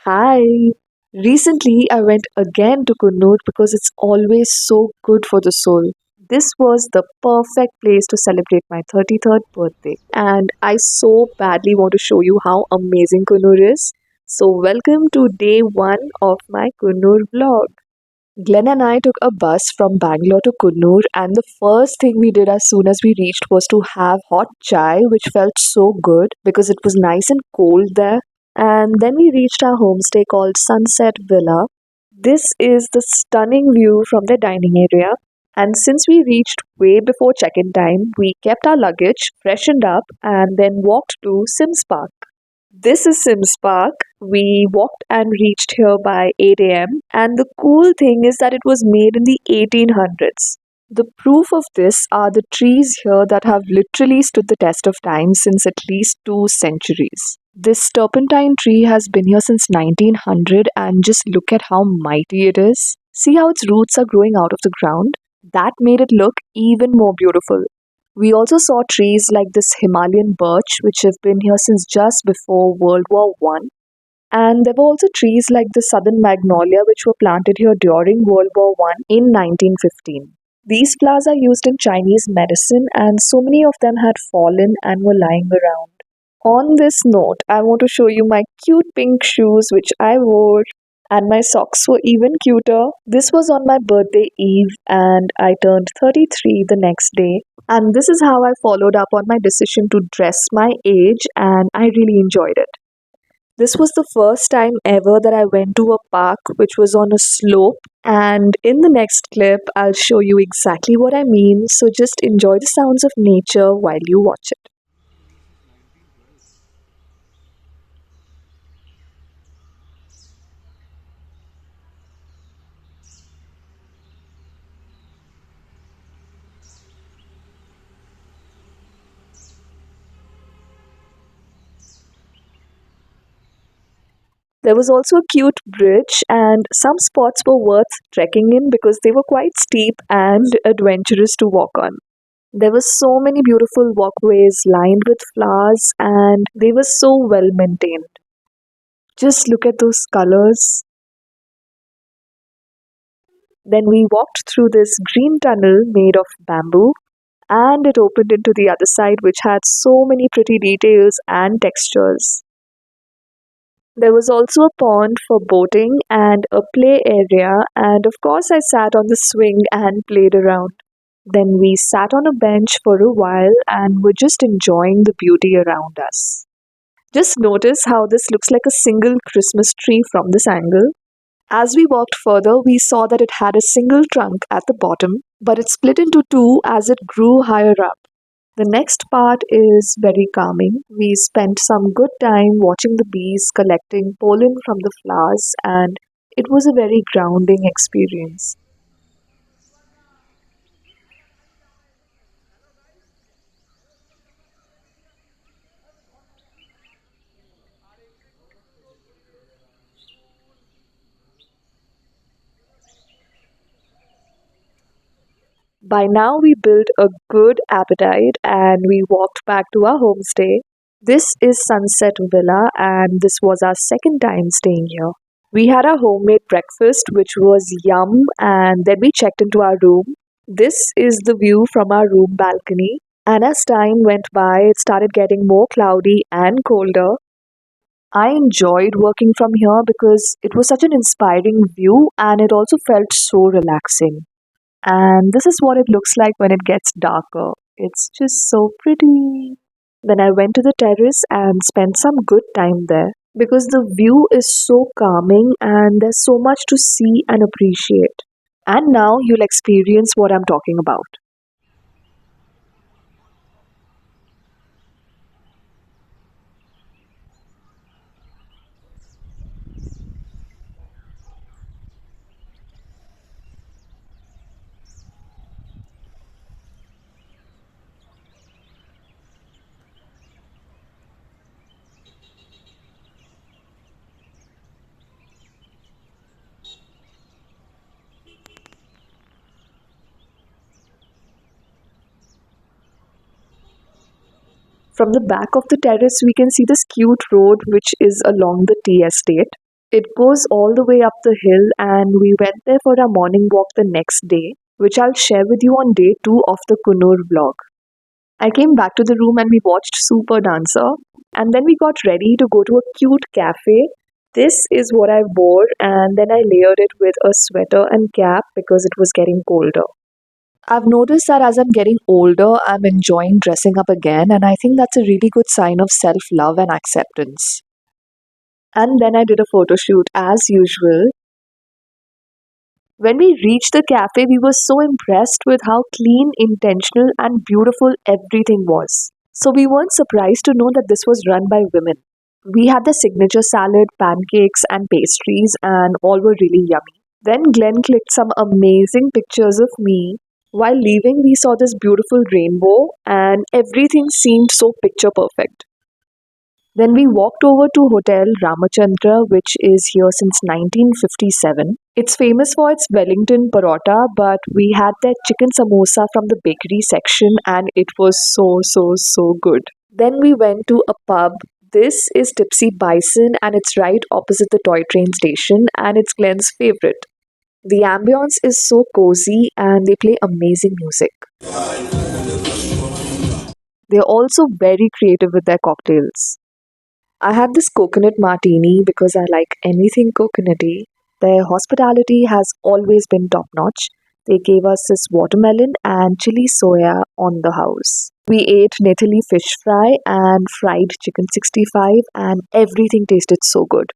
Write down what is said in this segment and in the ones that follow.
Hi. Recently, I went again to Coonoor because it's always so good for the soul. This was the perfect place to celebrate my 33rd birthday, and I so badly want to show you how amazing Coonoor is. So, welcome to day one of my Coonoor vlog. Glen and I took a bus from Bangalore to Coonoor, and the first thing we did as soon as we reached was to have hot chai, which felt so good because it was nice and cold there. And then we reached our homestay called Sunset Villa. This is the stunning view from the dining area. And since we reached way before check in time, we kept our luggage, freshened up, and then walked to Sims Park. This is Sims Park. We walked and reached here by 8 a.m. And the cool thing is that it was made in the 1800s. The proof of this are the trees here that have literally stood the test of time since at least 2 centuries. This turpentine tree has been here since 1900, and just look at how mighty it is. See how its roots are growing out of the ground? That made it look even more beautiful. We also saw trees like this Himalayan birch, which have been here since just before World War One. And there were also trees like the southern magnolia, which were planted here during World War One in 1915. These flowers are used in Chinese medicine, and so many of them had fallen and were lying around. On this note, I want to show you my cute pink shoes, which I wore, and my socks were even cuter. This was on my birthday eve, and I turned 33 the next day. And this is how I followed up on my decision to dress my age, and I really enjoyed it. This was the first time ever that I went to a park which was on a slope. And in the next clip, I'll show you exactly what I mean. So just enjoy the sounds of nature while you watch it. There was also a cute bridge, and some spots were worth trekking in because they were quite steep and adventurous to walk on. There were so many beautiful walkways lined with flowers, and they were so well maintained. Just look at those colors. Then we walked through this green tunnel made of bamboo, and it opened into the other side, which had so many pretty details and textures. There was also a pond for boating and a play area, and of course, I sat on the swing and played around. Then we sat on a bench for a while and were just enjoying the beauty around us. Just notice how this looks like a single Christmas tree from this angle. As we walked further, we saw that it had a single trunk at the bottom, but it split into two as it grew higher up. The next part is very calming. We spent some good time watching the bees collecting pollen from the flowers, and it was a very grounding experience. By now, we built a good appetite and we walked back to our homestay. This is Sunset Villa, and this was our second time staying here. We had our homemade breakfast, which was yum, and then we checked into our room. This is the view from our room balcony. And as time went by, it started getting more cloudy and colder. I enjoyed working from here because it was such an inspiring view and it also felt so relaxing. And this is what it looks like when it gets darker. It's just so pretty. Then I went to the terrace and spent some good time there because the view is so calming and there's so much to see and appreciate. And now you'll experience what I'm talking about. From the back of the terrace, we can see this cute road which is along the tea estate. It goes all the way up the hill, and we went there for our morning walk the next day, which I'll share with you on day 2 of the Coonoor vlog. I came back to the room and we watched Super Dancer, and then we got ready to go to a cute cafe. This is what I wore, and then I layered it with a sweater and cap because it was getting colder. I've noticed that as I'm getting older, I'm enjoying dressing up again, and I think that's a really good sign of self love and acceptance. And then I did a photo shoot as usual. When we reached the cafe, we were so impressed with how clean, intentional, and beautiful everything was. So we weren't surprised to know that this was run by women. We had the signature salad, pancakes, and pastries, and all were really yummy. Then Glenn clicked some amazing pictures of me. While leaving, we saw this beautiful rainbow, and everything seemed so picture perfect. Then we walked over to Hotel Ramachandra, which is here since 1957. It's famous for its Wellington parota, but we had their chicken samosa from the bakery section and it was so good. Then we went to a pub. This is Tipsy Bison and it's right opposite the toy train station and it's Glen's favorite. The ambience is so cozy and they play amazing music. They're also very creative with their cocktails. I had this coconut martini because I like anything coconutty. Their hospitality has always been top notch. They gave us this watermelon and chili soya on the house. We ate Natalie fish fry and fried chicken 65 and everything tasted so good.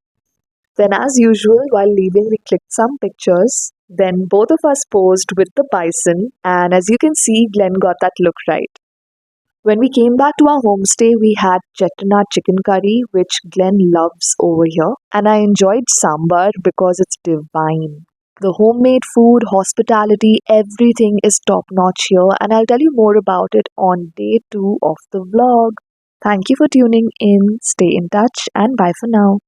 Then as usual, while leaving we clicked some pictures. Then both of us posed with the bison and as you can see Glen got that look right. When we came back to our homestay, we had Chettinad Chicken curry, which Glen loves over here, and I enjoyed sambar because it's divine. The homemade food, hospitality, everything is top notch here, and I'll tell you more about it on day 2 of the vlog. Thank you for tuning in, stay in touch, and bye for now.